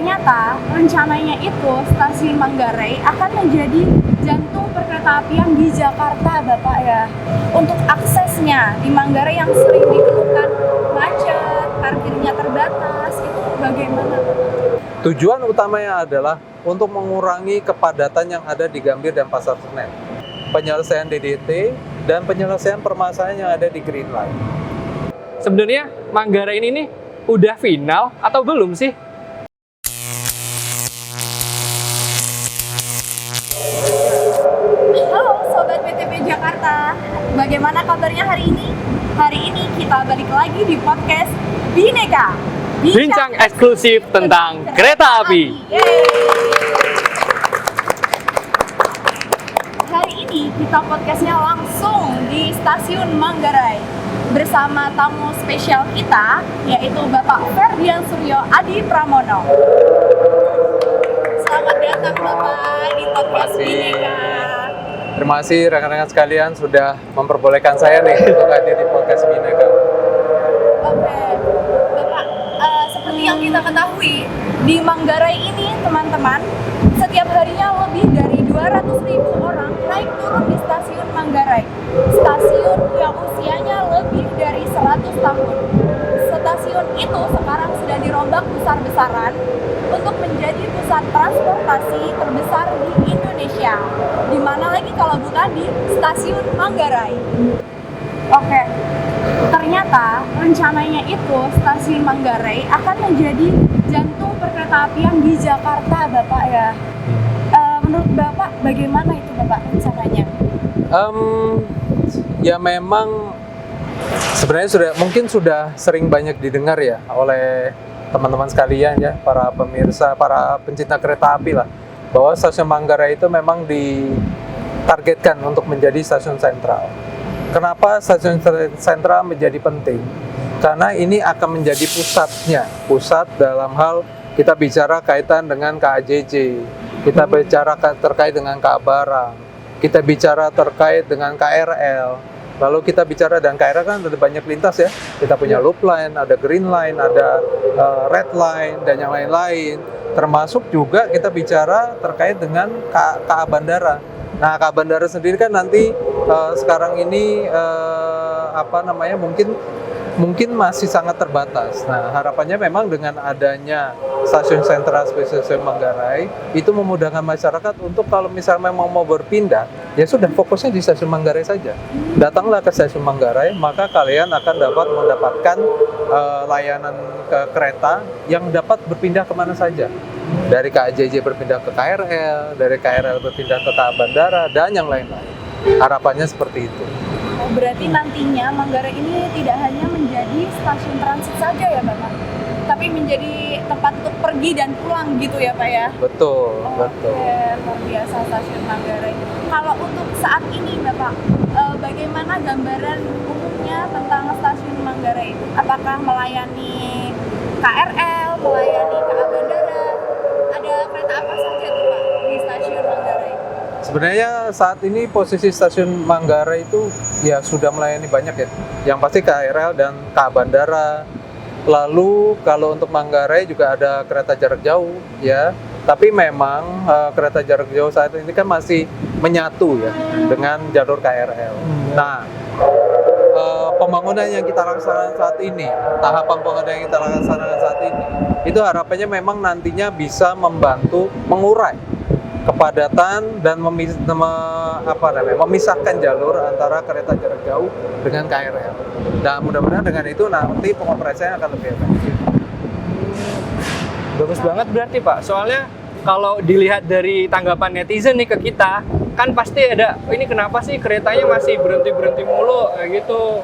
Ternyata rencananya itu stasiun Manggarai akan menjadi jantung perkeretaapian di Jakarta, Bapak ya. Untuk aksesnya di Manggarai yang sering dikeluhkan macet, parkirnya terbatas, itu bagaimana? Tujuan utamanya adalah untuk mengurangi kepadatan yang ada di Gambir dan Pasar Senen. Penyelesaian DDT dan penyelesaian permasalahan yang ada di Green Line. Sebenarnya Manggarai ini nih udah final atau belum sih? Halo Sobat BTP Jakarta, bagaimana kabarnya hari ini? Hari ini kita balik lagi di podcast Bineka, Bincang eksklusif tentang kereta api. Yeay. Hari ini kita podcastnya langsung di stasiun Manggarai bersama tamu spesial kita, yaitu Bapak Ferdian Suryo Adi Pramono. Selamat datang Bapak di podcast Bineka. Terima kasih rekan-rekan sekalian sudah memperbolehkan saya nih untuk hadir di podcast Bineka. Oke, Bapak, seperti yang kita ketahui, di Manggarai ini teman-teman, setiap harinya lebih dari 200.000 orang naik turun di stasiun Manggarai. Stasiun yang usianya lebih dari 100 tahun. Stasiun itu sekarang sudah dirombak besar-besaran untuk menjadi pusat transportasi terbesar di Indonesia. Di mana lagi kalau bukan di stasiun Manggarai. Oke, ternyata rencananya itu stasiun Manggarai akan menjadi jantung perkeretaapian di Jakarta, Bapak ya. Menurut Bapak, bagaimana itu Bapak rencananya? Ya memang sebenarnya mungkin sudah sering banyak didengar ya oleh teman-teman sekalian ya, para pemirsa, para pencinta kereta api lah, bahwa stasiun Manggarai itu memang ditargetkan untuk menjadi stasiun sentral. Kenapa stasiun sentral menjadi penting? Karena ini akan menjadi pusat dalam hal kita bicara kaitan dengan KAJJ, kita bicara terkait dengan KA Barang, kita bicara terkait dengan KRL, lalu kita bicara, dan KRL kan ada banyak lintas ya, kita punya Loop Line, ada Green Line, ada Red Line, dan yang lain-lain, termasuk juga kita bicara terkait dengan KA Bandara. Nah, KA Bandara sendiri kan nanti sekarang ini mungkin masih sangat terbatas. Nah, harapannya memang dengan adanya stasiun sentral seperti stasiun Manggarai itu memudahkan masyarakat untuk kalau misalnya mau berpindah, ya sudah fokusnya di stasiun Manggarai saja. Datanglah ke stasiun Manggarai, maka kalian akan dapat mendapatkan layanan ke kereta yang dapat berpindah kemana saja. Dari KAJJ berpindah ke KRL, dari KRL berpindah ke KA Bandara, dan yang lain-lain. Harapannya seperti itu. Oh, berarti nantinya Manggarai ini tidak hanya menjadi stasiun transit saja ya Bapak, tapi menjadi tempat untuk pergi dan pulang gitu ya Pak ya? Betul, betul. Oke, luar biasa stasiun Manggarai. Kalau untuk saat ini Bapak, bagaimana gambaran umumnya tentang stasiun Manggarai itu? Apakah melayani KRL, melayani KA Bandara? Ada kereta apa saja tuh Pak di stasiun Manggarai? Sebenarnya saat ini posisi stasiun Manggarai itu ya sudah melayani banyak ya. Yang pasti KRL dan KA Bandara. Lalu kalau untuk Manggarai juga ada kereta jarak jauh ya. Tapi memang kereta jarak jauh saat ini kan masih menyatu ya dengan jalur KRL. Nah, pembangunan yang kita laksanakan saat ini, tahapan pembangunan yang kita laksanakan saat ini, itu harapannya memang nantinya bisa membantu mengurai kepadatan dan memisahkan jalur antara kereta jarak jauh dengan KRL. Dan mudah-mudahan dengan itu nanti pengoperasiannya akan lebih efektif. Bagus banget berarti Pak, soalnya kalau dilihat dari tanggapan netizen nih ke kita, kan pasti ada, ini kenapa sih keretanya masih berhenti-berhenti mulu, kayak gitu.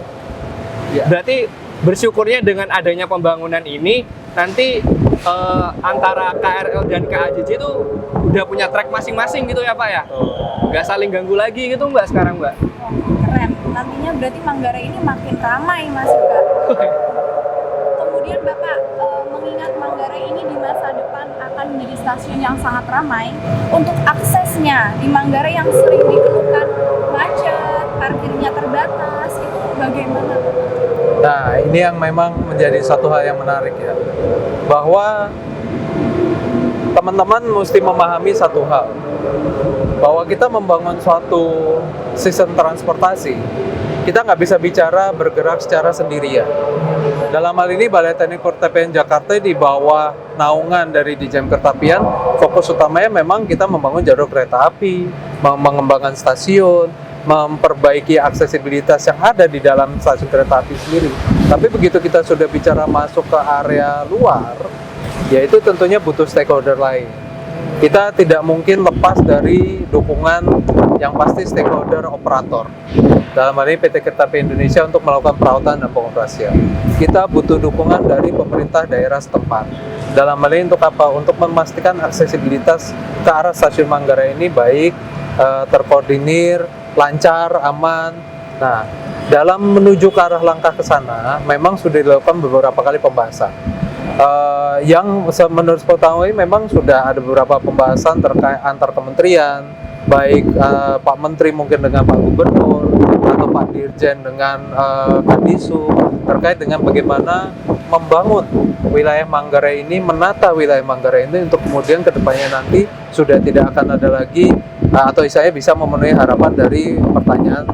Ya. Berarti bersyukurnya dengan adanya pembangunan ini, nanti antara KRL dan KAJJ itu udah punya track masing-masing gitu ya Pak ya? Nggak saling ganggu lagi gitu Mbak sekarang Mbak? Keren, nantinya berarti Manggarai ini makin ramai Mas Mbak. Kemudian Bapak, mengingat Manggarai ini di masa depan akan menjadi stasiun yang sangat ramai, untuk aksesnya di Manggarai yang sering dikeluhkan macet, parkirnya terbatas, itu bagaimana? Nah, ini yang memang menjadi satu hal yang menarik ya, bahwa teman-teman mesti memahami satu hal, bahwa kita membangun suatu sistem transportasi, kita nggak bisa bicara bergerak secara sendirian. Dalam hal ini, Balai Teknik Keretapian Jakarta di bawah naungan dari Ditjen Keretapian, fokus utamanya memang kita membangun jalur kereta api, mengembangkan stasiun, memperbaiki aksesibilitas yang ada di dalam stasiun kereta api sendiri. Tapi begitu kita sudah bicara masuk ke area luar, yaitu tentunya butuh stakeholder lain. Kita tidak mungkin lepas dari dukungan yang pasti stakeholder operator. Dalam hal ini PT Kereta Api Indonesia untuk melakukan perawatan dan pengoperasian. Kita butuh dukungan dari pemerintah daerah setempat. Dalam hal ini untuk apa? Untuk memastikan aksesibilitas ke arah stasiun Manggarai ini baik, terkoordinir, lancar, aman. Nah, dalam menuju ke arah langkah ke sana, memang sudah dilakukan beberapa kali pembahasan. Yang menurut pengetahuan memang sudah ada beberapa pembahasan terkait antar kementerian, baik Pak Menteri mungkin dengan Pak Gubernur atau Pak Dirjen dengan Kadisu, terkait dengan bagaimana membangun wilayah Manggarai ini, menata wilayah Manggarai ini untuk kemudian kedepannya nanti sudah tidak akan ada lagi atau saya bisa memenuhi harapan dari pertanyaan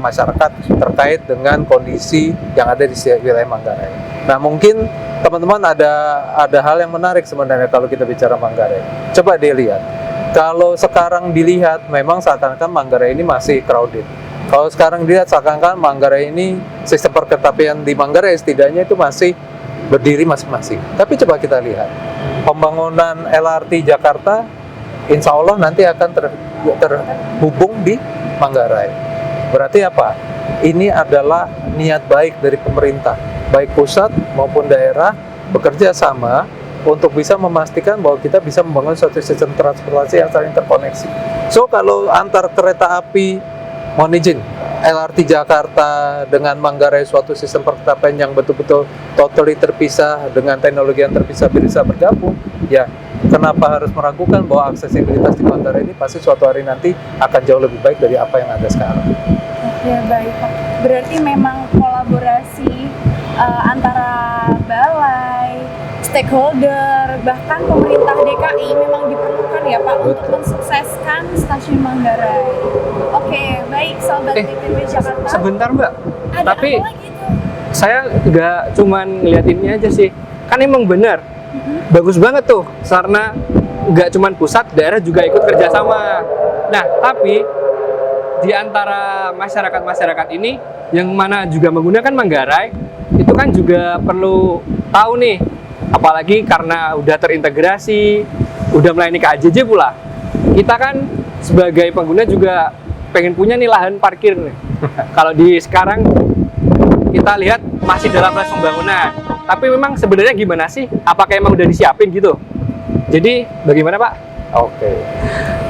masyarakat terkait dengan kondisi yang ada di wilayah Manggarai. Nah, mungkin teman-teman ada hal yang menarik sebenarnya kalau kita bicara Manggarai. Coba dilihat. Kalau sekarang dilihat, memang seakan-akan Manggarai ini masih crowded. Kalau sekarang dilihat, seakan-akan Manggarai ini, sistem perkeretapian di Manggarai setidaknya itu masih berdiri masing-masing. Tapi coba kita lihat, pembangunan LRT Jakarta, insya Allah nanti akan terhubung di Manggarai. Berarti apa? Ini adalah niat baik dari pemerintah, baik pusat maupun daerah, bekerja sama untuk bisa memastikan bahwa kita bisa membangun suatu sistem transportasi yang saling terkoneksi. So, kalau antar kereta api, mohon izin, LRT Jakarta dengan Manggarai suatu sistem perkeretapian yang betul-betul totally terpisah dengan teknologi yang terpisah bisa bergabung, ya kenapa harus meragukan bahwa aksesibilitas di Manggarai ini pasti suatu hari nanti akan jauh lebih baik dari apa yang ada sekarang. Oke, baik Pak. Berarti memang kolaborasi antara balai, stakeholder, bahkan pemerintah DKI memang diperlukan ya Pak untuk mensukseskan stasiun Manggarai. Oke, baik Sobat PTB Jakarta. Sebentar Mbak, Ada tapi apa lagi tuh? saya nggak cuman ngeliat ini aja sih, kan emang benar, bagus banget tuh, karena nggak cuman pusat, daerah juga ikut kerjasama. Nah, tapi di antara masyarakat ini yang mana juga menggunakan Manggarai, itu kan juga perlu tahu nih, apalagi karena udah terintegrasi, udah melayani KAJJ pula. Kita kan sebagai pengguna juga pengen punya nih lahan parkir nih. Kalau di sekarang kita lihat masih dalam proses pembangunan. Tapi memang sebenarnya gimana sih? Apakah emang udah disiapin gitu? Jadi bagaimana Pak? Oke.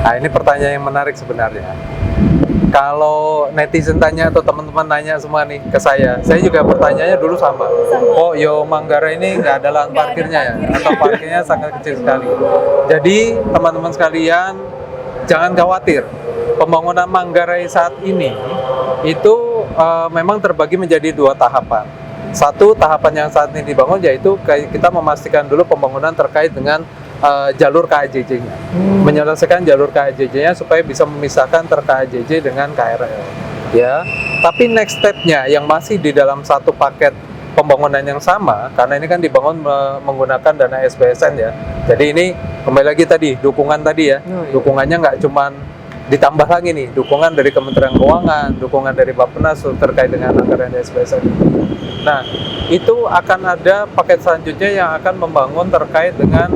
Nah, ini pertanyaan yang menarik sebenarnya. Kalau netizen tanya atau teman-teman nanya semua nih ke saya juga pertanyaannya dulu sama. Oh, yo Manggarai ini nggak ada lahan parkirnya ya? Atau parkirnya sangat kecil sekali. Jadi teman-teman sekalian jangan khawatir. Pembangunan Manggarai saat ini itu memang terbagi menjadi dua tahapan. Satu tahapan yang saat ini dibangun yaitu kita memastikan dulu pembangunan terkait dengan jalur KAJJ-nya, menyelesaikan jalur KAJJ-nya supaya bisa memisahkan KAJJ dengan KRL. Ya, tapi next step-nya yang masih di dalam satu paket pembangunan yang sama, karena ini kan dibangun menggunakan dana SBSN ya. Jadi ini kembali lagi tadi dukungan tadi ya, dukungannya nggak cuman ditambah lagi nih, dukungan dari Kementerian Keuangan, dukungan dari Bappenas terkait dengan anggaran SBSN. Nah, itu akan ada paket selanjutnya yang akan membangun terkait dengan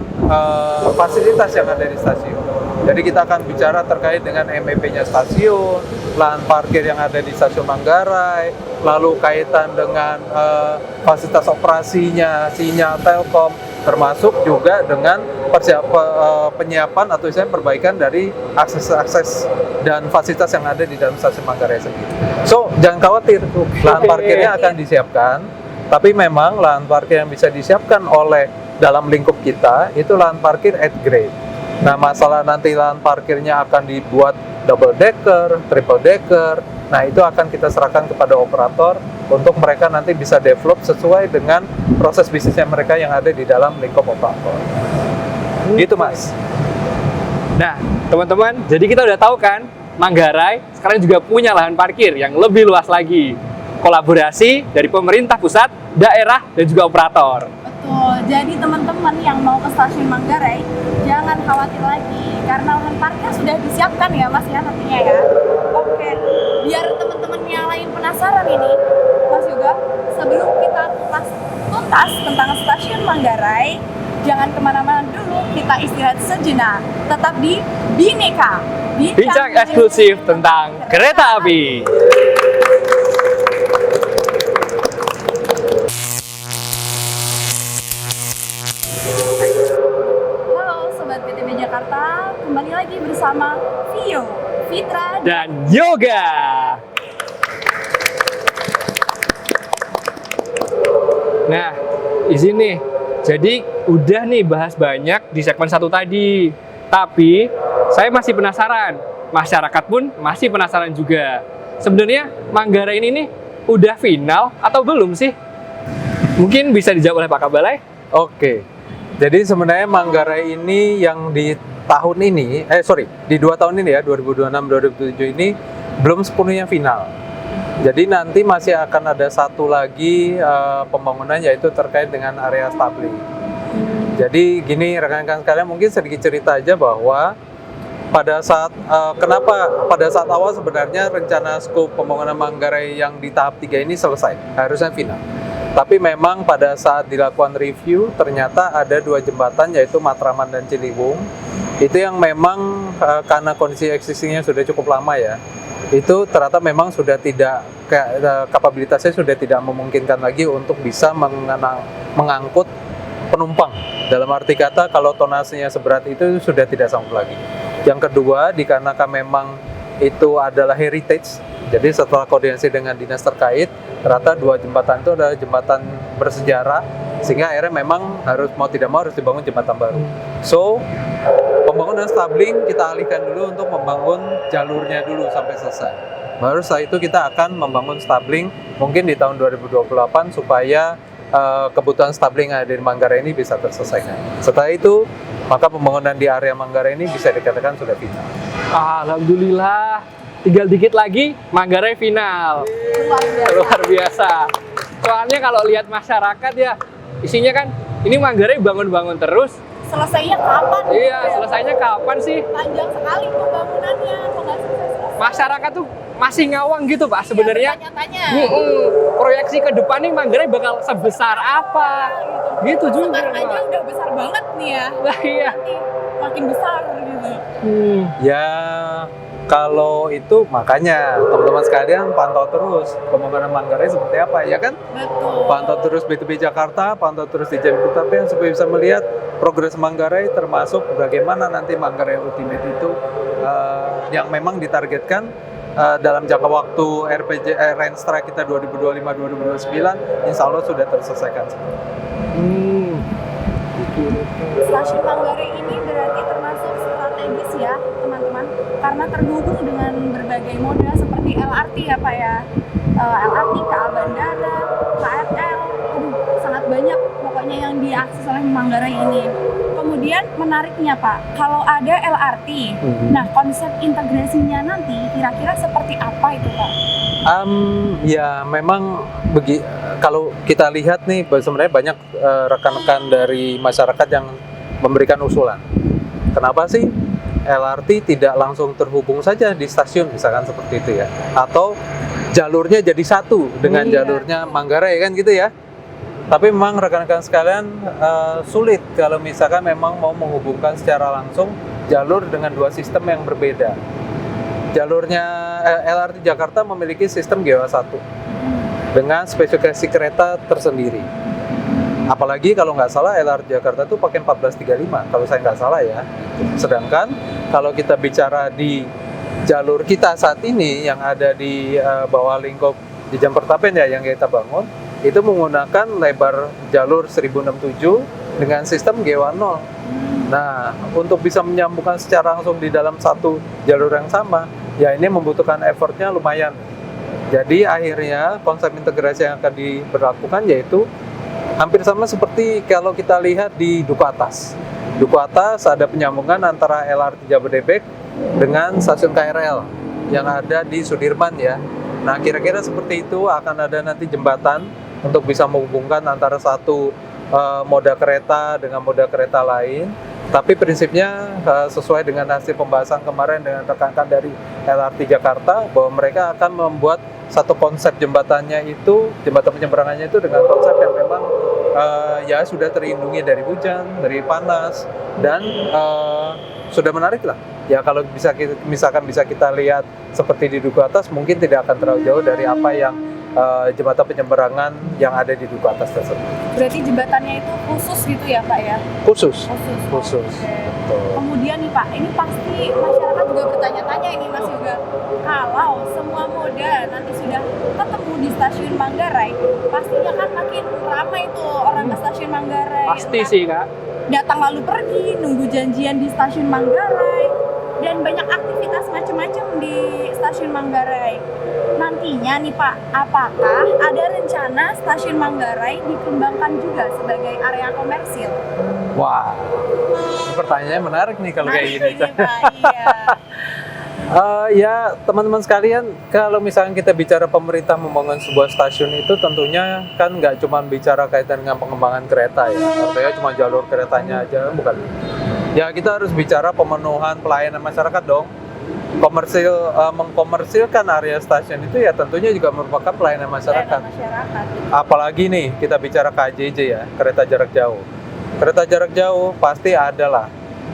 fasilitas yang ada di stasiun. Jadi kita akan bicara terkait dengan MEP-nya stasiun, lahan parkir yang ada di stasiun Manggarai, lalu kaitan dengan fasilitas operasinya, sinyal Telkom, termasuk juga dengan penyiapan atau misalnya perbaikan dari akses dan fasilitas yang ada di dalam stasiun Manggarai sendiri. So, jangan khawatir, lahan parkirnya akan disiapkan, tapi memang lahan parkir yang bisa disiapkan oleh dalam lingkup kita itu lahan parkir at grade. Nah, masalah nanti lahan parkirnya akan dibuat double decker, triple decker, nah itu akan kita serahkan kepada operator untuk mereka nanti bisa develop sesuai dengan proses bisnisnya mereka yang ada di dalam lingkup operator. Gitu Mas. Nah, teman-teman, jadi kita udah tahu kan, Manggarai sekarang juga punya lahan parkir yang lebih luas lagi. Kolaborasi dari pemerintah pusat, daerah, dan juga operator. Betul, jadi teman-teman yang mau ke stasiun Manggarai jangan khawatir lagi karena lahan parkir sudah disiapkan ya Mas ya nantinya ya. Oke, biar teman-teman yang lain penasaran ini, Mas juga sebelum kita kupas tuntas tentang stasiun Manggarai, jangan kemana-mana dulu, kita istirahat sejenak. Tetap di Bineka, Bincang eksklusif tentang kereta api. Halo Sobat PTB Jakarta, kembali lagi bersama Vio, Fitra, Dan yoga. Nah, izin nih. Jadi udah nih bahas banyak di segmen 1 tadi. Tapi saya masih penasaran. Masyarakat pun masih penasaran juga. Sebenarnya Manggarai ini nih udah final atau belum sih? Mungkin bisa dijawab oleh Pak Kabalai. Oke. Jadi sebenarnya Manggarai ini yang di tahun ini, di 2 tahun ini ya, 2026-2027 ini belum sepenuhnya final. Jadi nanti masih akan ada satu lagi pembangunan yaitu terkait dengan area stabling. Jadi gini rekan-rekan sekalian, mungkin sedikit cerita aja bahwa pada saat pada saat awal sebenarnya rencana skop pembangunan Manggarai yang di tahap 3 ini selesai, harusnya final. Tapi memang pada saat dilakukan review ternyata ada 2 jembatan yaitu Matraman dan Ciliwung. Itu yang memang karena kondisi existingnya sudah cukup lama ya. Itu ternyata memang sudah tidak kapabilitasnya sudah tidak memungkinkan lagi untuk bisa mengangkut penumpang. Dalam arti kata kalau tonasenya seberat itu sudah tidak sanggup lagi. Yang kedua, dikarenakan memang itu adalah heritage, jadi setelah koordinasi dengan dinas terkait, ternyata 2 jembatan itu adalah jembatan bersejarah, sehingga akhirnya memang mau tidak mau harus dibangun jembatan baru. So, pembangunan stabling kita alihkan dulu untuk membangun jalurnya dulu sampai selesai. Baru setelah itu kita akan membangun stabling mungkin di tahun 2028 supaya kebutuhan stabling yang ada di Manggarai ini bisa terselesaikan. Setelah itu, maka pembangunan di area Manggarai ini bisa dikatakan sudah final. Alhamdulillah, tinggal dikit lagi Manggarai final. Luar biasa. Soalnya kalau lihat masyarakat ya, isinya kan ini Manggarai bangun-bangun terus. Selesainya kapan? Iya, selesainya kapan sih? Panjang sekali pembangunannya, kok nggak selesai-selesai? Masyarakat tuh masih ngawang gitu Pak sebenarnya. Tanya-tanya. Proyeksi ke depan nih Manggarai bakal sebesar apa? Gitu juga. Sekarang aja Pak. udah besar banget nih ya. Lah iya. Nanti makin besar gitu. Ya, kalau itu makanya teman-teman sekalian pantau terus pembangunan Manggarai seperti apa ya kan? Betul. Pantau terus BTB Jakarta, pantau terus di Jabodetabek supaya bisa melihat progres Manggarai termasuk bagaimana nanti Manggarai Ultimate itu yang memang ditargetkan dalam jangka waktu Renstra kita 2025-2029 insya Allah sudah terselesaikan. Stasiun Manggarai ini berarti termasuk strategis ya teman-teman, karena terhubung dengan berbagai moda seperti LRT ya Pak ya, LRT, KA Bandara, KRL, sangat banyak pokoknya yang diakses oleh Manggarai ini. Kemudian menariknya Pak, kalau ada LRT, nah konsep integrasinya nanti kira-kira seperti apa itu Pak? Ya memang kalau kita lihat nih sebenarnya banyak rekan-rekan dari masyarakat yang memberikan usulan. Kenapa sih LRT tidak langsung terhubung saja di stasiun misalkan seperti itu ya? Atau jalurnya jadi satu dengan jalurnya Manggarai kan gitu ya? Tapi memang rekan-rekan sekalian sulit kalau misalkan memang mau menghubungkan secara langsung jalur dengan 2 sistem yang berbeda. Jalurnya LRT Jakarta memiliki sistem GEWA 1 dengan spesifikasi kereta tersendiri. Apalagi kalau nggak salah LRT Jakarta itu pakai 1435 kalau saya nggak salah ya. Sedangkan kalau kita bicara di jalur kita saat ini yang ada di bawah lingkup di Jam Pertapen ya yang kita bangun itu menggunakan lebar jalur 1067 dengan sistem GEWA 0. Nah, untuk bisa menyambungkan secara langsung di dalam satu jalur yang sama, ya ini membutuhkan effortnya lumayan. Jadi akhirnya konsep integrasi yang akan diberlakukan yaitu hampir sama seperti kalau kita lihat di Duku Atas. Duku Atas ada penyambungan antara LRT Jabodebek dengan stasiun KRL yang ada di Sudirman ya. Nah, kira-kira seperti itu, akan ada nanti jembatan untuk bisa menghubungkan antara satu moda kereta dengan moda kereta lain. Tapi prinsipnya sesuai dengan hasil pembahasan kemarin dengan rekan-rekan dari LRT Jakarta, bahwa mereka akan membuat satu konsep jembatannya itu, jembatan penyeberangannya itu dengan konsep yang memang ya sudah terlindungi dari hujan, dari panas, dan sudah menarik lah. Ya kalau misalkan bisa kita lihat seperti di Duku Atas, mungkin tidak akan terlalu jauh dari apa yang jembatan penyeberangan yang ada di Duku Atas tersebut. Berarti jembatannya itu khusus gitu ya Pak ya? Khusus. Oke. Kemudian nih Pak, ini pasti masyarakat juga bertanya-tanya ini Mas Yoga. Kalau semua moda nanti sudah ketemu di stasiun Manggarai, pastinya kan makin ramai tuh orang ke stasiun Manggarai. Pasti sih Kak. Datang lalu pergi, nunggu janjian di stasiun Manggarai, dan banyak aktivitas macam-macam di stasiun Manggarai. Nantinya nih Pak, apakah ada rencana stasiun Manggarai dikembangkan juga sebagai area komersil? Wah, ini pertanyaannya menarik nih kalau kayak gini. Ini, Pak, iya. Ya teman-teman sekalian, kalau misalnya kita bicara pemerintah membangun sebuah stasiun itu tentunya kan nggak cuma bicara kaitan dengan pengembangan kereta ya, artinya cuma jalur keretanya aja, bukan. Ya kita harus bicara pemenuhan pelayanan masyarakat dong. Mengkomersilkan area stasiun itu ya tentunya juga merupakan pelayanan masyarakat. Apalagi nih kita bicara KJJ ya, kereta jarak jauh. Kereta jarak jauh pasti ada lah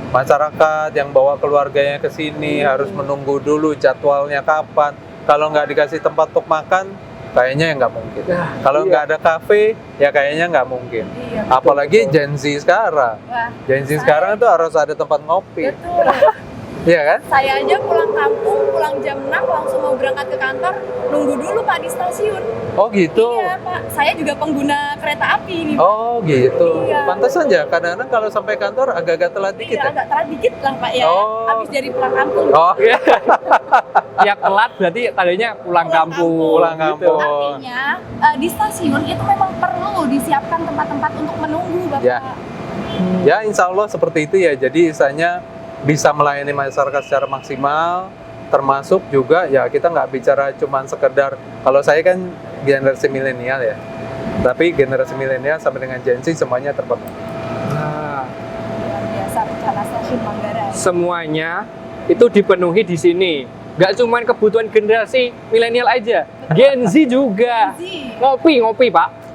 masyarakat yang bawa keluarganya ke sini harus menunggu dulu jadwalnya kapan. Kalau nggak dikasih tempat untuk makan, kayaknya ya nggak mungkin. Kalau nggak ada kafe, ya kayaknya nggak mungkin. Apalagi Gen Z sekarang. Gen Z sekarang itu harus ada tempat ngopi. Betul. Iya kan? Saya aja pulang kampung, pulang jam 6 langsung mau berangkat ke kantor, nunggu dulu Pak di stasiun. Oh gitu? Iya Pak, saya juga pengguna kereta api nih Pak. Oh gitu. Iya. Pantas saja, kadang-kadang kalau sampai kantor agak-agak telat dikit Iya, ya? agak telat dikit lah Pak ya, Oh. habis dari pulang kampung. Oh iya. Ya telat berarti tadinya pulang kampung. Pulang kampung. Artinya di stasiun itu memang perlu disiapkan tempat-tempat untuk menunggu Bapak. Ya. Ya insya Allah seperti itu ya, jadi misalnya bisa melayani masyarakat secara maksimal, termasuk juga ya kita nggak bicara cuman sekedar, kalau saya kan generasi milenial ya, tapi generasi milenial sampai dengan Gen Z semuanya terpenuhi. Nah, Luar biasa rencana stasiun Manggarai. semuanya itu dipenuhi di sini. Nggak cuman kebutuhan generasi milenial aja, Gen Z juga. Gen Z. Ngopi Pak.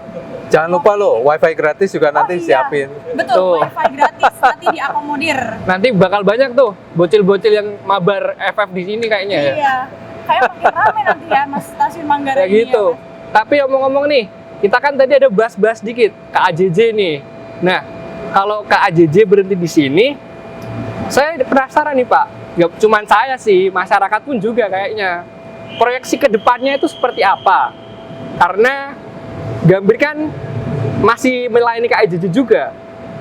Jangan lupa loh, wifi gratis juga nanti iya. siapin. Betul, Tuh. wifi gratis nanti diakomodir. Nanti bakal banyak tuh bocil-bocil yang mabar FF di sini kayaknya ya. Iya, kayak makin ramai nanti ya Mas stasiun Manggarai Kayak ini gitu. ya, Mas. Tapi omong-ngomong nih, kita kan tadi ada bahas-bahas dikit KAJJ nih. Nah, kalau KAJJ berhenti di sini, saya penasaran nih Pak. Gak cuman saya sih, masyarakat pun juga kayaknya. Proyeksi ke depannya itu seperti apa? Karena Gambir kan masih melayani KAJJ juga.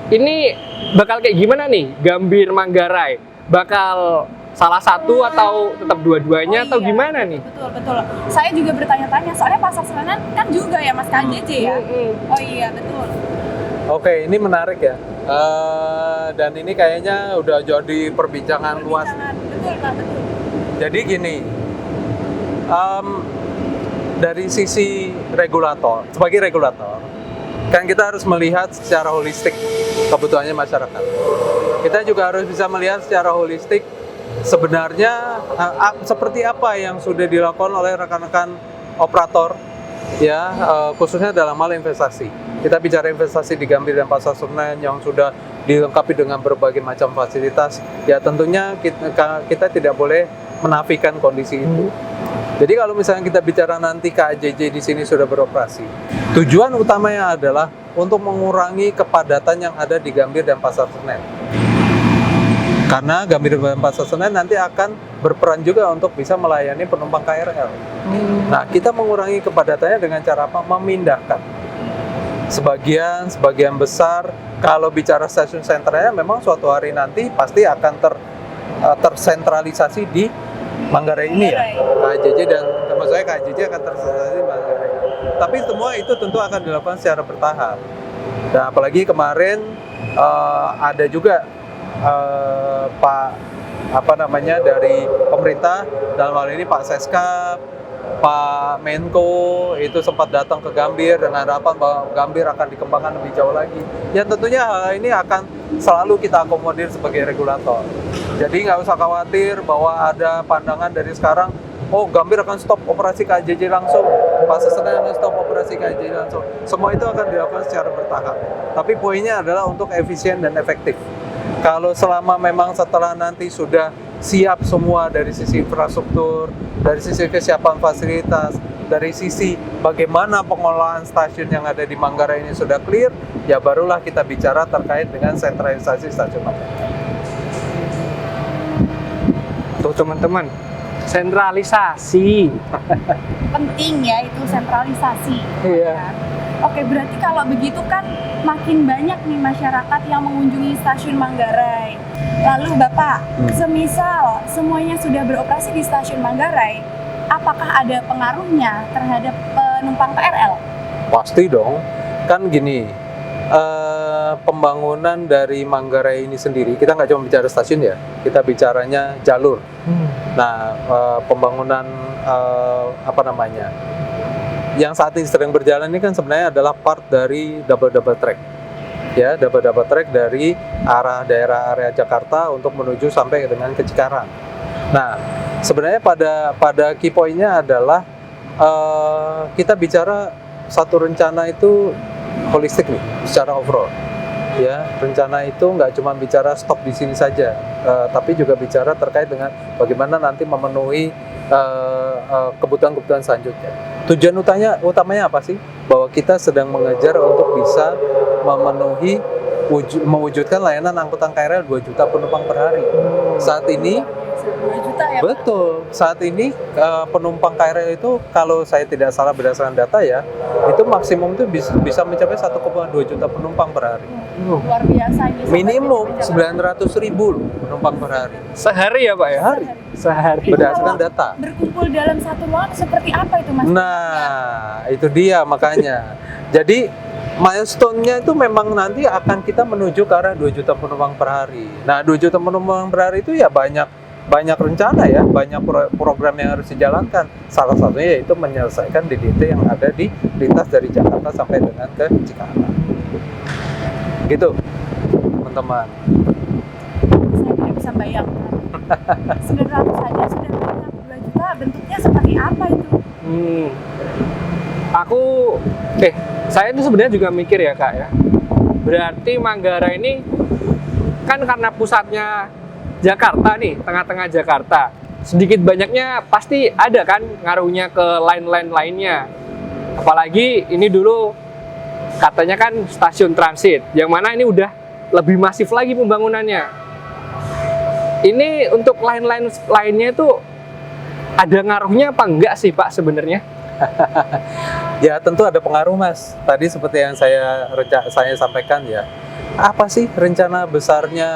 Ini bakal kayak gimana nih Gambir Manggarai? Bakal salah satu atau tetap dua-duanya atau iya, gimana nih? Betul. Saya juga bertanya-tanya, soalnya Pasar Senen kan juga ya Mas KJJ ya. Oh iya, betul. Oke, ini menarik ya. Dan ini kayaknya udah jadi perbincangan luas. Betul Pak, betul. Jadi gini, dari sisi regulator, sebagai regulator, kan kita harus melihat secara holistik kebutuhannya masyarakat. Kita juga harus bisa melihat secara holistik sebenarnya seperti apa yang sudah dilakukan oleh rekan-rekan operator, ya khususnya dalam hal investasi. Kita bicara investasi di Gambir dan Pasar Senen yang sudah dilengkapi dengan berbagai macam fasilitas, ya tentunya kita tidak boleh menafikan kondisi itu. Jadi kalau misalnya kita bicara nanti KAJJ di sini sudah beroperasi, tujuan utamanya adalah untuk mengurangi kepadatan yang ada di Gambir dan Pasar Senen. Karena Gambir dan Pasar Senen nanti akan berperan juga untuk bisa melayani penumpang KRL. Nah, kita mengurangi kepadatannya dengan cara apa? Memindahkan. Sebagian besar, kalau bicara stasiun sentralnya memang suatu hari nanti pasti akan tersentralisasi di Manggarai ini ya, KAJJ dan termasuk saya KAJJ akan tersentralisasi di Manggarai. Tapi semua itu tentu akan dilakukan secara bertahap. Dan apalagi kemarin ada juga Pak dari pemerintah, dalam hal ini Pak Seskap, Pak Menko itu sempat datang ke Gambir dengan harapan bahwa Gambir akan dikembangkan lebih jauh lagi. Ya tentunya hal ini akan selalu kita akomodir sebagai regulator. Jadi nggak usah khawatir bahwa ada pandangan dari sekarang, oh Gambir akan stop operasi KJJ langsung, Pak Seskap akan stop operasi KJJ langsung. Semua itu akan dilakukan secara bertahap. Tapi poinnya adalah untuk efisien dan efektif. Kalau selama memang setelah nanti sudah siap semua dari sisi infrastruktur, dari sisi kesiapan fasilitas, dari sisi bagaimana pengelolaan stasiun yang ada di Manggarai ini sudah clear, ya barulah kita bicara terkait dengan sentralisasi stasiun Manggarai. Tuh teman-teman, sentralisasi. Penting ya itu sentralisasi. Iya. Kan? Oke, berarti kalau begitu kan makin banyak nih masyarakat yang mengunjungi stasiun Manggarai. Lalu Bapak, semisal semuanya sudah beroperasi di stasiun Manggarai, apakah ada pengaruhnya terhadap penumpang KRL? Pasti dong, kan gini, pembangunan dari Manggarai ini sendiri, kita nggak cuma bicara stasiun ya, kita bicaranya jalur. Nah, pembangunan yang saat ini sedang berjalan ini kan sebenarnya adalah part dari double track. Ya, double track dari arah daerah area Jakarta untuk menuju sampai dengan ke Cikarang. Nah, sebenarnya pada key point-nya adalah kita bicara satu rencana itu holistik nih, secara overall. Ya, rencana itu nggak cuma bicara stop di sini saja, tapi juga bicara terkait dengan bagaimana nanti memenuhi kebutuhan-kebutuhan selanjutnya. Tujuan utamanya apa sih? Bahwa kita sedang mengejar untuk bisa mewujudkan layanan angkutan KRL 2 juta penumpang per hari. Saat ini 2 juta ya, betul. Saat ini penumpang KRL itu kalau saya tidak salah berdasarkan data ya, itu maksimum itu bisa mencapai 1,2 juta penumpang per hari. Luar biasa ini. Minimum 900.000 loh penumpang per hari. Sehari ya Pak ya? Sehari. Berdasarkan data. Berkumpul dalam satu ruangan seperti apa itu Mas? Nah, itu dia makanya. Jadi milestone-nya itu memang nanti akan kita menuju ke arah 2 juta penumpang per hari. Nah, 2 juta penumpang per hari itu ya banyak rencana ya, banyak program yang harus dijalankan. Salah satunya yaitu menyelesaikan DDT yang ada di lintas dari Jakarta sampai dengan ke Cikarang. Gitu, teman-teman. Saya tidak bisa bayangkan. 900 saja sudah banyak, 2 juta bentuknya seperti apa itu? Saya itu sebenarnya juga mikir ya Kak ya. Berarti Manggarai ini kan karena pusatnya Jakarta nih, tengah-tengah Jakarta. Sedikit banyaknya pasti ada kan ngaruhnya ke line-line lainnya. Apalagi ini dulu katanya kan stasiun transit, yang mana ini udah lebih masif lagi pembangunannya. Ini untuk line-line lainnya itu ada ngaruhnya apa enggak sih Pak sebenarnya? Ya tentu ada pengaruh Mas. Tadi seperti yang saya sampaikan ya. Apa sih rencana besarnya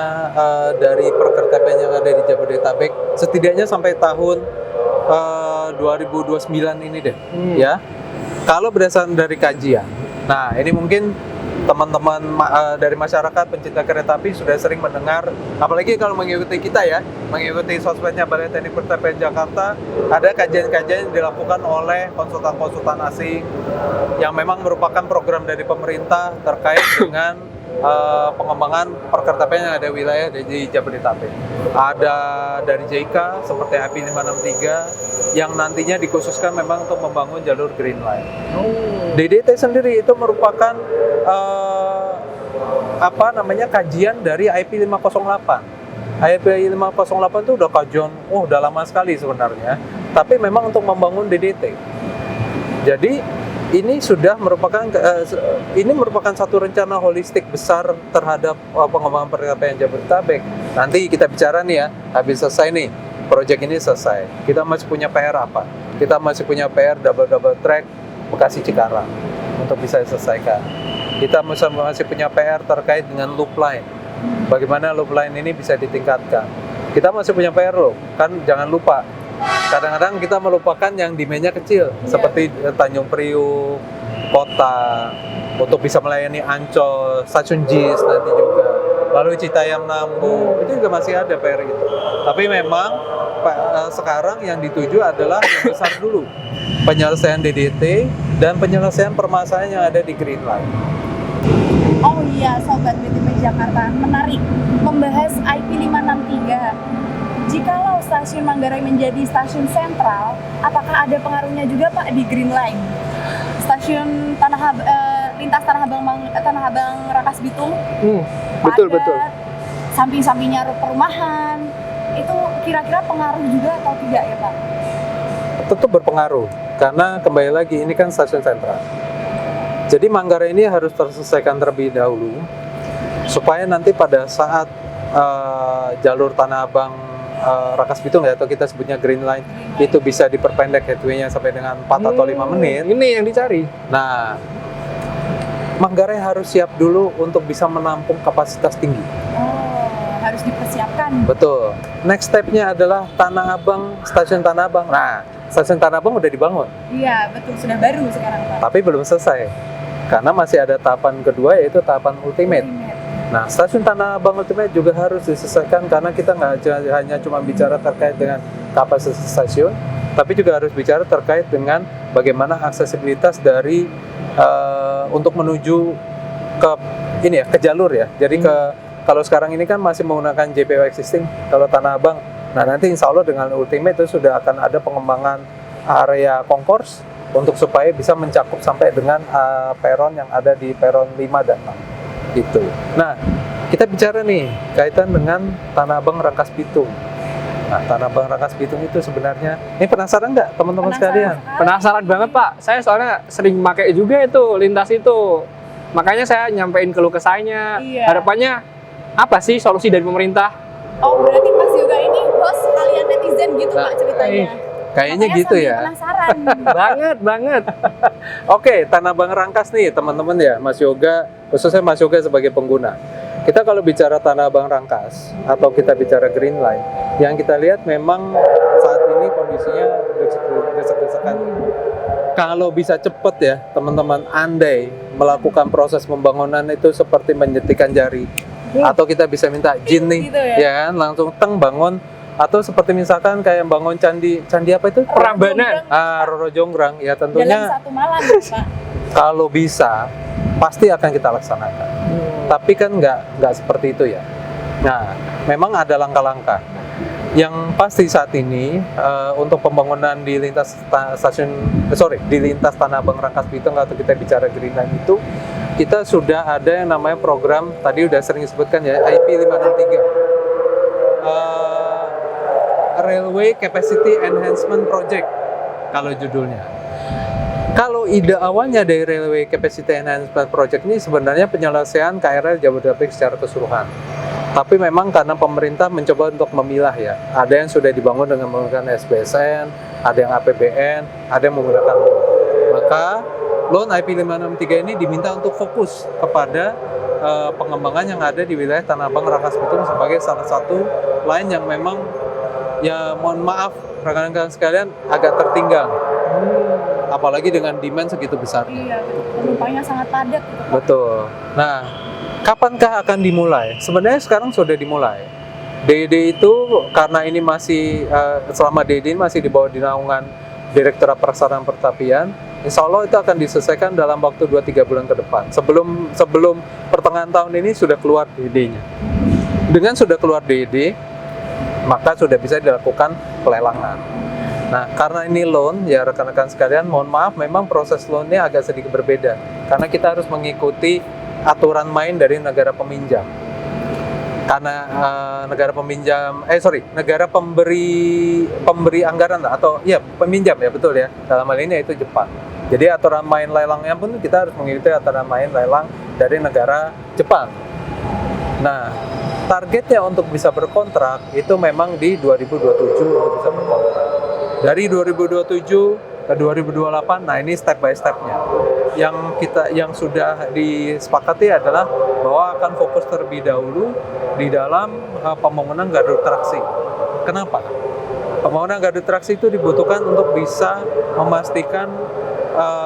dari perkereta yang ada di Jabodetabek setidaknya sampai tahun 2029 ini deh, ya. Kalau berdasarkan dari kajian, nah ini mungkin teman-teman dari masyarakat pencinta kereta api sudah sering mendengar, apalagi kalau mengikuti kita ya, mengikuti sosmednya Balai Teknik Pertemuan Jakarta, ada kajian-kajian yang dilakukan oleh konsultan-konsultan asing yang memang merupakan program dari pemerintah terkait dengan pengembangan perkereta yang ada wilayah di Jabodetabek. Ada dari JICA seperti IP 563 yang nantinya dikhususkan memang untuk membangun jalur Green Line. DDT sendiri itu merupakan kajian dari IP 508. IP 508 itu udah kajian, udah lama sekali sebenarnya. Tapi memang untuk membangun DDT. Jadi ini sudah merupakan satu rencana holistik besar terhadap pengembangan perkereta Jabodetabek. Nanti kita bicara nih ya, habis selesai nih, proyek ini selesai. Kita masih punya PR apa? Kita masih punya PR double track Bekasi Cikarang untuk bisa diselesaikan. Kita masih punya PR terkait dengan loop line. Bagaimana loop line ini bisa ditingkatkan? Kita masih punya PR loh, kan jangan lupa. Kadang-kadang kita melupakan yang demandnya kecil, seperti Tanjung Priuk, kota, untuk bisa melayani Ancol, stasiun JIS nanti juga. lalu Citayam Nambu, itu juga masih ada PR itu. Tapi memang sekarang yang dituju adalah yang besar dulu, penyelesaian DDT dan penyelesaian permasalahan yang ada di Green Line. Oh iya, Sobat BTP Jakarta, menarik membahas IP 563. Jikalau stasiun Manggarai menjadi stasiun sentral, apakah ada pengaruhnya juga Pak di Green Line? Stasiun lintas Tanah Abang Rangkas Bitung, Betul, padat, betul. samping-sampingnya perumahan, itu kira-kira pengaruh juga atau tidak ya Pak? Tentu berpengaruh, karena kembali lagi ini kan stasiun sentral. Jadi Manggarai ini harus terselesaikan terlebih dahulu, supaya nanti pada saat jalur Tanah Abang Rangkas Bitung ya, atau kita sebutnya Green Line, itu bisa diperpendek headway-nya sampai dengan 4 atau 5 menit. Ini yang dicari. Nah, Manggarai harus siap dulu untuk bisa menampung kapasitas tinggi. Oh, harus dipersiapkan. Betul. Next step-nya adalah Tanah Abang, stasiun Tanah Abang. Nah, stasiun Tanah Abang udah dibangun, Iya, betul, sudah baru sekarang Pak. tapi belum selesai. Karena masih ada tahapan kedua, yaitu tahapan ultimate. Nah, stasiun Tanah Abang Ultimate juga harus diselesaikan, karena kita nggak hanya cuma bicara terkait dengan kapasitas stasiun, tapi juga harus bicara terkait dengan bagaimana aksesibilitas dari untuk menuju ke jalur ya. Jadi kalau sekarang ini kan masih menggunakan JPO existing, kalau Tanah Abang. Nah, nanti insya Allah dengan Ultimate itu sudah akan ada pengembangan area concourse untuk supaya bisa mencakup sampai dengan peron yang ada di peron 5 dan 6. Gitu. Nah, kita bicara nih kaitan dengan Tanah Abang Rangkas Bitung. Nah, Tanah Abang Rangkas Bitung itu sebenarnya, ini penasaran nggak teman-teman sekalian? Penasaran banget Pak, saya soalnya sering pakai juga itu lintas itu. Makanya saya nyampein keluh kesahnya. Iya. Harapannya apa sih solusi dari pemerintah? Oh, berarti Mas Yoga ini host kalian netizen gitu Nah, Pak ceritanya. Kayaknya Makanya gitu sambil ya. Penasaran. banget. Oke, Tanah Abang Rangkas nih teman-teman ya, Mas Yoga, khususnya Mas Yoga sebagai pengguna. Kita kalau bicara Tanah Abang Rangkas atau kita bicara Green Line, yang kita lihat memang saat ini kondisinya desek-desekan. Kalau bisa cepet ya teman-teman, andai melakukan proses pembangunan itu seperti menyetikan jari, atau kita bisa minta jin nih, Gitu ya. ya kan, langsung teng bangun. Atau seperti misalkan kayak bangun candi apa itu? Prambanan. Roro Jonggrang ya, Dalam tentunya satu malam ya, Pak. kalau bisa pasti akan kita laksanakan. Tapi kan nggak seperti itu ya. Nah, memang ada langkah-langkah. Yang pasti saat ini untuk pembangunan di lintas di lintas Tanah Abang Rangkas Bitung, atau kita bicara Green Line itu, kita sudah ada yang namanya program, tadi udah sering disebutkan ya, IP 563. Railway Capacity Enhancement Project kalau judulnya. Kalau ide awalnya dari Railway Capacity Enhancement Project ini sebenarnya penyelesaian KRL Jabodetabek secara keseluruhan. Tapi memang karena pemerintah mencoba untuk memilah ya. Ada yang sudah dibangun dengan menggunakan SBSN, ada yang APBN, ada yang menggunakan loan. Maka loan IP 563 ini diminta untuk fokus kepada pengembangan yang ada di wilayah Tanah Abang Rangkas Bitung sebagai salah satu line yang memang, ya mohon maaf rekan-rekan sekalian, agak tertinggal. Apalagi dengan demand segitu besar. Iya, penumpangnya sangat padat gitu, Pak. Betul. Nah, kapankah akan dimulai? Sebenarnya sekarang sudah dimulai. DED itu karena ini masih selama DED ini masih di bawah naungan Direktorat Perasarana Pertapian, insya Allah itu akan diselesaikan dalam waktu 2-3 bulan ke depan. Sebelum pertengahan tahun ini sudah keluar DED-nya. Dengan sudah keluar DED, maka sudah bisa dilakukan pelelangan. Nah, karena ini loan, ya rekan-rekan sekalian, mohon maaf, memang proses loan-nya agak sedikit berbeda. Karena kita harus mengikuti aturan main dari negara peminjam. Karena negara pemberi anggaran atau ya peminjam ya, betul ya. Dalam hal ini yaitu Jepang. Jadi aturan main lelangnya pun kita harus mengikuti aturan main lelang dari negara Jepang. Nah, targetnya untuk bisa berkontrak itu memang di 2027 untuk bisa berkontrak. Dari 2027 ke 2028, nah ini step by stepnya. Yang sudah disepakati adalah bahwa akan fokus terlebih dahulu di dalam pembangunan gardu traksi. Kenapa? Pembangunan gardu traksi itu dibutuhkan untuk bisa memastikan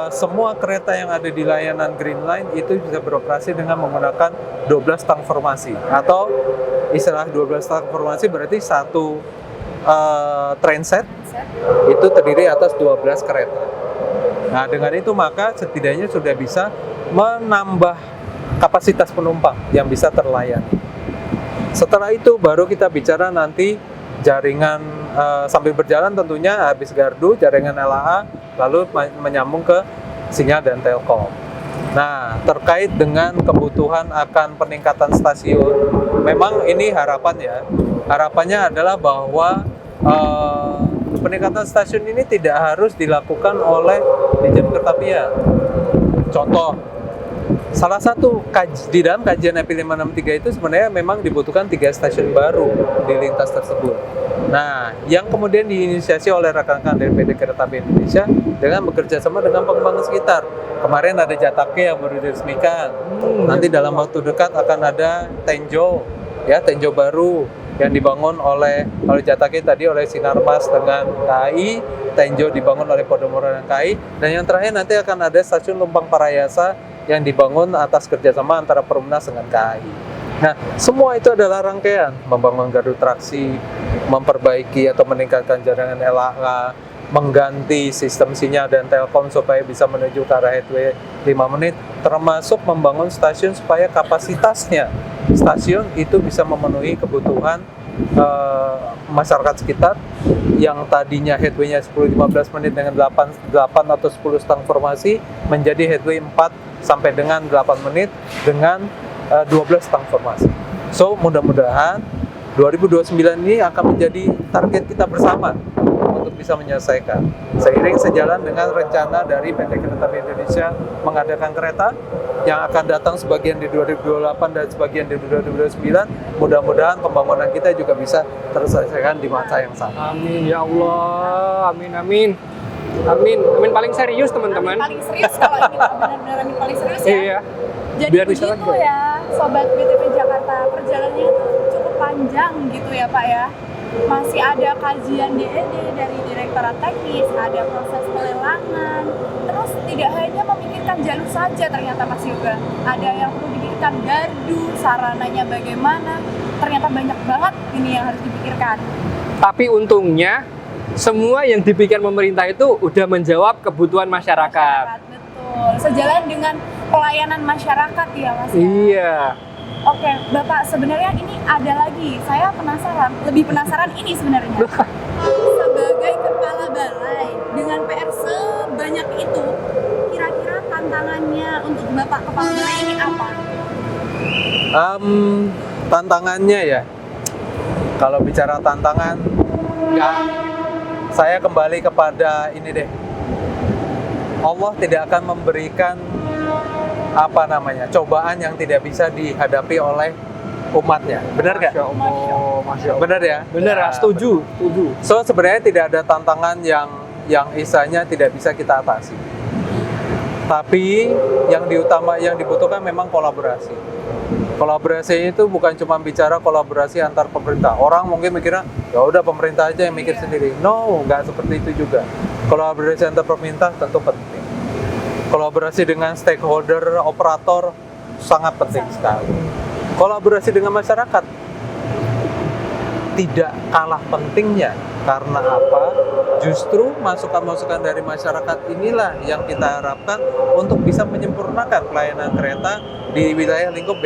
semua kereta yang ada di layanan Green Line itu bisa beroperasi dengan menggunakan 12 stang formasi, atau istilah 12 stang formasi berarti satu train set itu terdiri atas 12 kereta. Nah, dengan itu maka setidaknya sudah bisa menambah kapasitas penumpang yang bisa terlayani. Setelah itu baru kita bicara nanti jaringan sambil berjalan tentunya habis gardu jaringan LAA lalu menyambung ke sinyal dan telkom. Nah, terkait dengan kebutuhan akan peningkatan stasiun, memang ini harapan ya. Harapannya adalah bahwa peningkatan stasiun ini tidak harus dilakukan oleh Ditjen Keretapian. Contoh, salah satu di dalam kajian EP 563 itu sebenarnya memang dibutuhkan 3 stasiun baru di lintas tersebut. Nah, yang kemudian diinisiasi oleh rekan-rekan dari PT Kereta Api Indonesia dengan bekerja sama dengan pengembang sekitar. Kemarin ada Jatake yang baru diresmikan. Nanti dalam waktu dekat akan ada Tenjo baru yang dibangun oleh Jatake tadi oleh Sinarmas dengan KAI, Tenjo dibangun oleh Podomoro dan KAI, dan yang terakhir nanti akan ada stasiun Lumpang Parayasa yang dibangun atas kerjasama antara Perumnas dengan KAI. Nah, semua itu adalah rangkaian membangun gardu traksi, memperbaiki atau meningkatkan jaringan LAA, mengganti sistem sinyal dan telkom supaya bisa menuju ke arah headway 5 menit, termasuk membangun stasiun supaya kapasitasnya stasiun itu bisa memenuhi kebutuhan masyarakat sekitar yang tadinya headway-nya 10-15 menit dengan 8 atau 10 stang formasi menjadi headway 4 sampai dengan 8 menit dengan 12 stang formasi. So, mudah-mudahan 2029 ini akan menjadi target kita bersama untuk bisa menyelesaikan. Seiring sejalan dengan rencana dari PT Kereta Api Indonesia mengadakan kereta yang akan datang sebagian di 2028 dan sebagian di 2029, mudah-mudahan pembangunan kita juga bisa terselesaikan di masa yang sama. Amin ya Allah, amin amin. Amin paling serius teman-teman. Paling serius kalau ini Pak, benar-benar Amin paling serius ya. Iya. Jadi Biar bisa begitu lanjut. ya, Sobat BTP Jakarta, perjalanannya itu cukup panjang gitu ya Pak ya. Masih ada kajian DED dari Direktorat Teknis, ada proses pelelangan. Terus tidak hanya memikirkan jalur saja ternyata Mas Yoga. Ada yang perlu dipikirkan gardu, sarananya bagaimana. Ternyata banyak banget ini yang harus dipikirkan. Tapi untungnya semua yang dipikirkan pemerintah itu udah menjawab kebutuhan masyarakat. Betul, sejalan dengan pelayanan masyarakat ya Mas ya. Iya. Oke, Bapak, sebenarnya ini ada lagi. Saya penasaran, lebih penasaran ini sebenarnya. Sebagai kepala balai dengan PR sebanyak itu, kira-kira tantangannya untuk Bapak kepala balai ini apa? Tantangannya ya, kalau bicara tantangan, ya saya kembali kepada ini deh. Allah tidak akan memberikan cobaan yang tidak bisa dihadapi oleh umatnya. Benar nggak? Masya Allah. Benar ya? Benar, Nah, setuju. So sebenarnya tidak ada tantangan yang istilahnya tidak bisa kita atasi. Tapi yang dibutuhkan memang kolaborasi. Kolaborasi itu bukan cuma bicara kolaborasi antar pemerintah. Orang mungkin mikirnya ya udah pemerintah aja yang mikir sendiri. No, nggak seperti itu juga. Kolaborasi antar pemerintah tentu penting. Kolaborasi dengan stakeholder, operator sangat penting sekali. Kolaborasi dengan masyarakat tidak kalah pentingnya. Karena apa? Justru masukan-masukan dari masyarakat inilah yang kita harapkan untuk bisa menyempurnakan pelayanan kereta di wilayah lingkup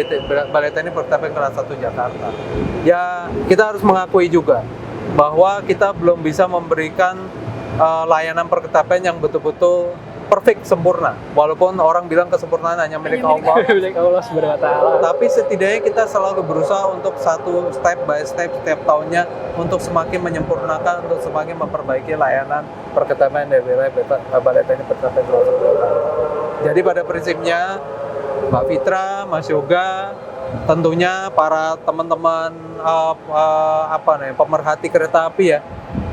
Balai Teknik Perkereta Apian Kelas 1 Jakarta. Ya, kita harus mengakui juga bahwa kita belum bisa memberikan layanan perkereta apian yang betul-betul perfect, sempurna. Walaupun orang bilang kesempurnaan hanya milik Allah. Milik Allah Subhanahu wa taala. Tapi setidaknya kita selalu berusaha untuk satu step by step setiap tahunnya untuk semakin menyempurnakan, untuk semakin memperbaiki layanan perkereta apian dari wilayah Balai Teknik Perkereta Apian Kelas 1 Jakarta. Jadi pada prinsipnya Mbak Fitra, Mas Yoga, tentunya para teman-teman pemerhati kereta api ya,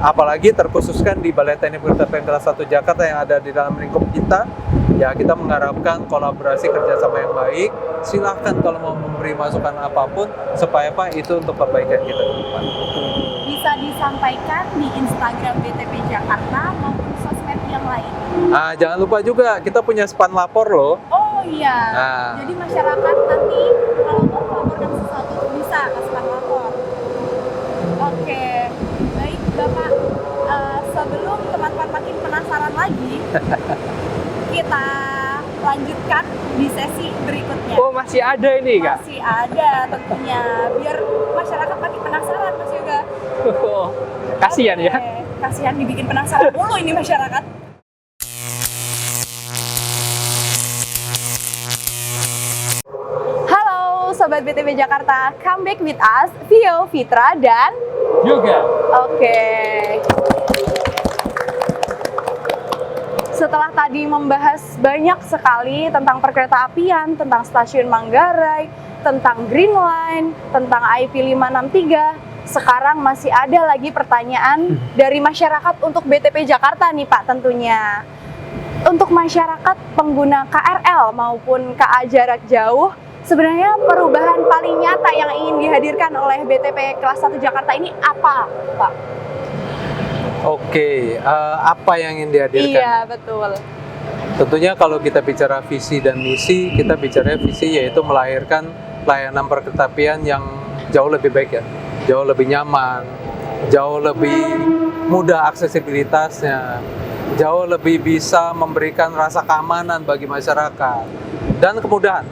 apalagi terkhususkan di Balai Teknik Perkereta Apian Kelas 1 Jakarta yang ada di dalam lingkup kita, ya kita mengharapkan kolaborasi kerjasama yang baik. Silahkan kalau mau memberi masukan apapun supaya itu untuk perbaikan kita ke depan. Bisa disampaikan di Instagram BTP Jakarta maupun sosmed yang lain. Jangan lupa juga kita punya span lapor loh. Oh iya, Nah. jadi masyarakat nanti kalau mau melaporkan sesuatu bisa ke span lapor. Oke, baik Bapak. Sebelum teman-teman makin penasaran lagi, kita lanjutkan di sesi berikutnya. Oh, masih ada ini, Kak? Masih ada tentunya, biar masyarakat makin penasaran Mas Yoga. Oh, kasihan ya. Oke, kasihan dibikin penasaran mulu ini masyarakat. Halo Sobat BTP Jakarta, come back with us, Vio, Fitra, dan Yoga. Oke. Setelah tadi membahas banyak sekali tentang perkeretaapian, tentang stasiun Manggarai, tentang Green Line, tentang IP 563, sekarang masih ada lagi pertanyaan dari masyarakat untuk BTP Jakarta nih Pak tentunya. Untuk masyarakat pengguna KRL maupun KA jarak jauh, sebenarnya perubahan paling nyata yang ingin dihadirkan oleh BTP kelas 1 Jakarta ini apa, Pak? Oke, apa yang ingin dihadirkan? Iya, betul. Tentunya kalau kita bicara visi dan misi, kita bicara visi yaitu melahirkan layanan perkeretaapian yang jauh lebih baik ya, jauh lebih nyaman, jauh lebih mudah aksesibilitasnya, jauh lebih bisa memberikan rasa keamanan bagi masyarakat dan kemudahan.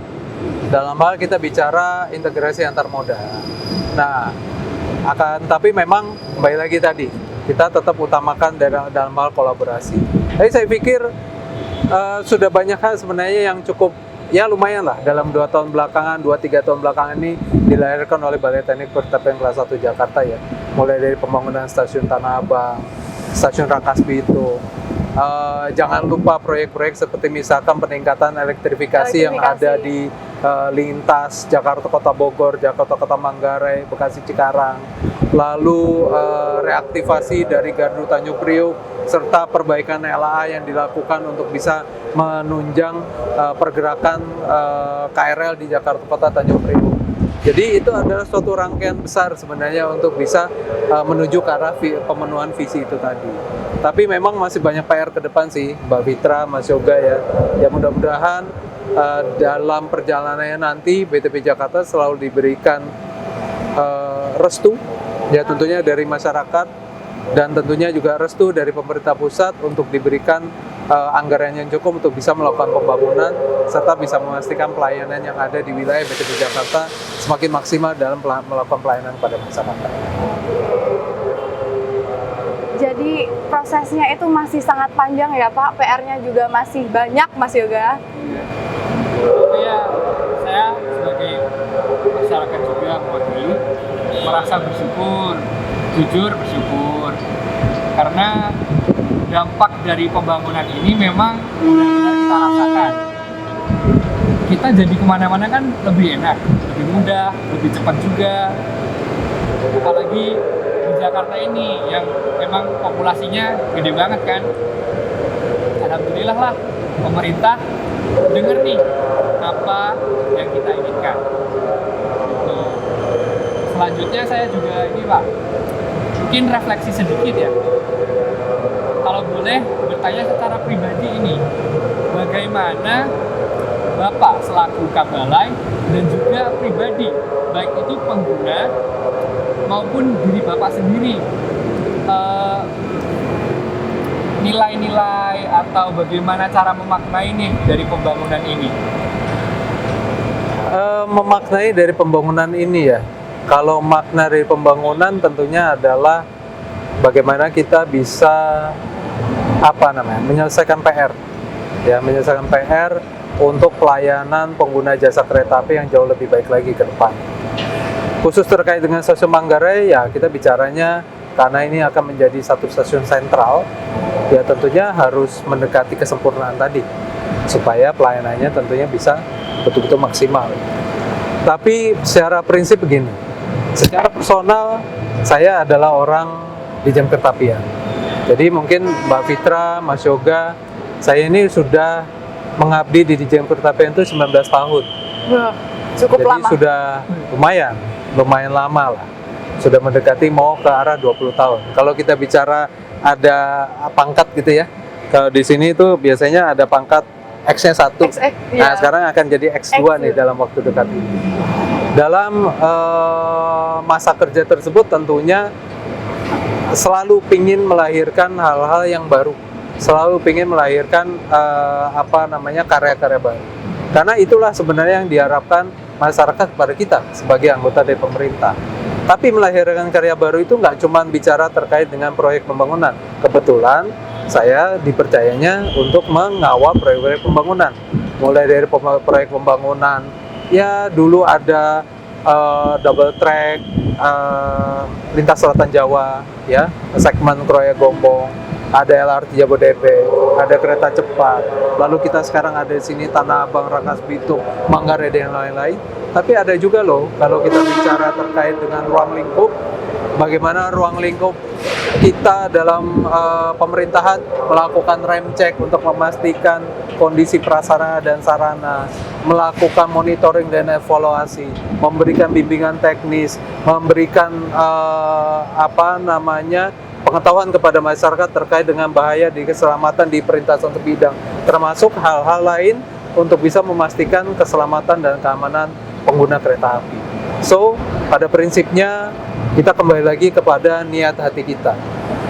Dalam hal kita bicara integrasi antar moda. Nah, tapi memang kembali lagi tadi, kita tetap utamakan dalam hal kolaborasi. Tapi saya pikir sudah banyak hal sebenarnya yang cukup, ya lumayan lah dalam 2 tahun belakangan, 2-3 tahun belakangan ini dilahirkan oleh Balai Teknik Perkeretaapian kelas 1 Jakarta ya. Mulai dari pembangunan stasiun Tanah Abang, stasiun Rangkas Bitung. Jangan lupa proyek-proyek seperti misalkan peningkatan elektrifikasi yang ada di lintas Jakarta Kota Bogor, Jakarta Kota Manggarai, Bekasi Cikarang, lalu reaktivasi dari Gardu Tanjung Priuk, serta perbaikan LAA yang dilakukan untuk bisa menunjang pergerakan KRL di Jakarta Kota Tanjung Priuk. Jadi itu adalah suatu rangkaian besar sebenarnya untuk bisa menuju ke arah pemenuhan visi itu tadi. Tapi memang masih banyak PR ke depan sih, Mbak Fitra, Mas Yoga ya. Ya mudah-mudahan dalam perjalanannya nanti BTP Jakarta selalu diberikan restu, ya tentunya dari masyarakat dan tentunya juga restu dari pemerintah pusat untuk diberikan anggaran yang cukup untuk bisa melakukan pembangunan serta bisa memastikan pelayanan yang ada di wilayah BTP Jakarta semakin maksimal dalam melakukan pelayanan kepada masyarakat. Jadi prosesnya itu masih sangat panjang ya Pak, PR-nya juga masih banyak Mas Yoga. Ya, saya sebagai masyarakat juga mewakili merasa bersyukur, jujur bersyukur karena dampak dari pembangunan ini memang benar-benar kita rasakan. Kita jadi kemana-mana kan lebih enak, lebih mudah, lebih cepat juga. Apalagi di Jakarta ini yang memang populasinya gede banget kan. Alhamdulillah lah pemerintah dengar nih apa yang kita inginkan. Gitu. Selanjutnya saya juga ini Pak, mungkin refleksi sedikit ya. Kalau boleh bertanya secara pribadi ini, bagaimana Bapak selaku Kabalai dan juga pribadi, baik itu pengguna maupun diri Bapak sendiri, nilai-nilai atau bagaimana cara memaknai nih dari pembangunan ini? Memaknai dari pembangunan ini ya, kalau makna dari pembangunan tentunya adalah bagaimana kita bisa menyelesaikan PR, ya menyelesaikan PR untuk pelayanan pengguna jasa kereta api yang jauh lebih baik lagi ke depan. Khusus terkait dengan stasiun Manggarai ya kita bicaranya karena ini akan menjadi satu stasiun sentral, ya tentunya harus mendekati kesempurnaan tadi supaya pelayanannya tentunya bisa betul-betul maksimal. Tapi secara prinsip begini, secara personal saya adalah orang di jam keretapian. Jadi mungkin Mbak Fitra, Mas Yoga, saya ini sudah mengabdi di Dijen Keretapian itu 19 tahun. Wah, cukup Jadi lama. sudah lumayan lama lah. Sudah mendekati mau ke arah 20 tahun. Kalau kita bicara ada pangkat gitu ya, Kalau di sini itu biasanya ada pangkat X-nya 1. XX, Nah, ya. sekarang akan jadi X2 nih dalam waktu dekat ini. Dalam masa kerja tersebut tentunya selalu pingin melahirkan hal-hal yang baru, selalu pingin melahirkan karya-karya baru. Karena itulah sebenarnya yang diharapkan masyarakat kepada kita sebagai anggota dari pemerintah. Tapi melahirkan karya baru itu nggak cuma bicara terkait dengan proyek pembangunan. Kebetulan saya dipercayanya untuk mengawal proyek-proyek pembangunan. Mulai dari proyek pembangunan, ya dulu ada double track lintas selatan Jawa, ya segmen Kroya Gombong, ada LRT Jabodebek, ada kereta cepat. Lalu kita sekarang ada di sini Tanah Abang, Rangkas Bitung, Manggarai dan lain-lain. Tapi ada juga loh kalau kita bicara terkait dengan ruang lingkup, bagaimana ruang lingkup kita dalam pemerintahan melakukan rem cek untuk memastikan kondisi prasarana dan sarana, melakukan monitoring dan evaluasi, memberikan bimbingan teknis, memberikan pengetahuan kepada masyarakat terkait dengan bahaya di keselamatan di perlintasan sebidang, termasuk hal-hal lain untuk bisa memastikan keselamatan dan keamanan pengguna kereta api. So, pada prinsipnya kita kembali lagi kepada niat hati kita.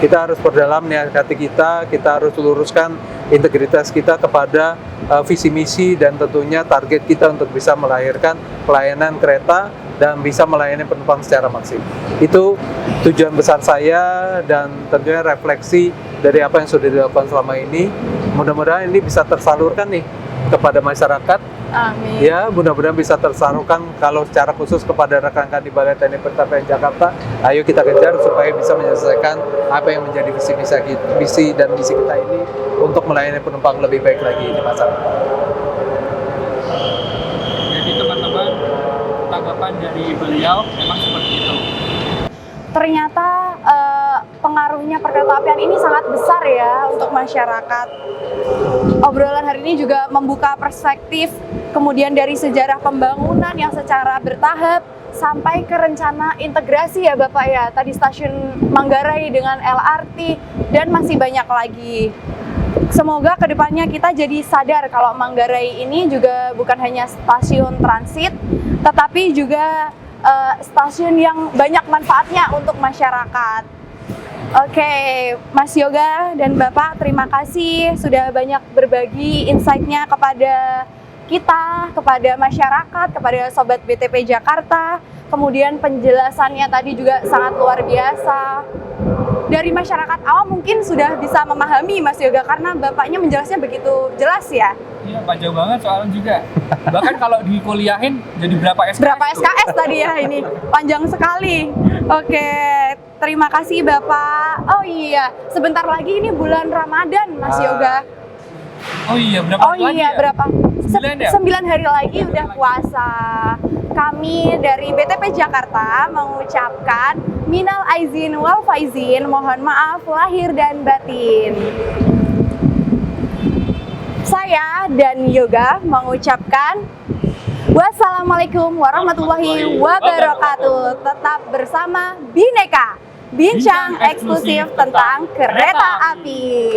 Kita harus perdalam niat hati kita harus luruskan integritas kita kepada visi misi dan tentunya target kita untuk bisa melahirkan pelayanan kereta dan bisa melayani penumpang secara maksimal. Itu tujuan besar saya dan tentunya refleksi dari apa yang sudah dilakukan selama ini. Mudah-mudahan ini bisa tersalurkan nih kepada masyarakat. Amin. Ya, mudah-mudahan bisa tersalurkan kalau secara khusus kepada rekan-rekan di Balai Teknik Pertanian Jakarta. Ayo kita kejar supaya bisa menyelesaikan apa yang menjadi visi dan misi kita ini untuk melayani penumpang lebih baik lagi di masyarakat. Jadi teman-teman, tanggapan dari beliau memang seperti itu. Ternyata pengaruhnya perkeretaapian ini sangat besar ya untuk masyarakat. Obrolan hari ini juga membuka perspektif, kemudian dari sejarah pembangunan yang secara bertahap sampai ke rencana integrasi ya Bapak ya. Tadi stasiun Manggarai dengan LRT dan masih banyak lagi. Semoga kedepannya kita jadi sadar kalau Manggarai ini juga bukan hanya stasiun transit, tetapi juga stasiun yang banyak manfaatnya untuk masyarakat. Oke, Mas Yoga dan Bapak, terima kasih sudah banyak berbagi insight-nya kepada kita, kepada masyarakat, kepada Sobat BTP Jakarta. Kemudian penjelasannya tadi juga sangat luar biasa. Dari masyarakat awam mungkin sudah bisa memahami Mas Yoga karena Bapaknya menjelasnya begitu jelas ya. Iya, panjang banget soalnya juga. Bahkan kalau dikuliahin jadi berapa SKS? Berapa SKS tadi ya ini? Panjang sekali. Oke, terima kasih Bapak. Oh iya, sebentar lagi ini bulan Ramadan Mas Yoga. Oh iya, berapa Oh hari lagi iya, ya? berapa? 9 ya? 9 hari lagi udah puasa. Kami dari BTP Jakarta mengucapkan minal aizin wal faizin, mohon maaf lahir dan batin. Saya dan Yoga mengucapkan wassalamualaikum warahmatullahi wabarakatuh. Tetap bersama Bineka, bincang eksklusif tentang kereta api.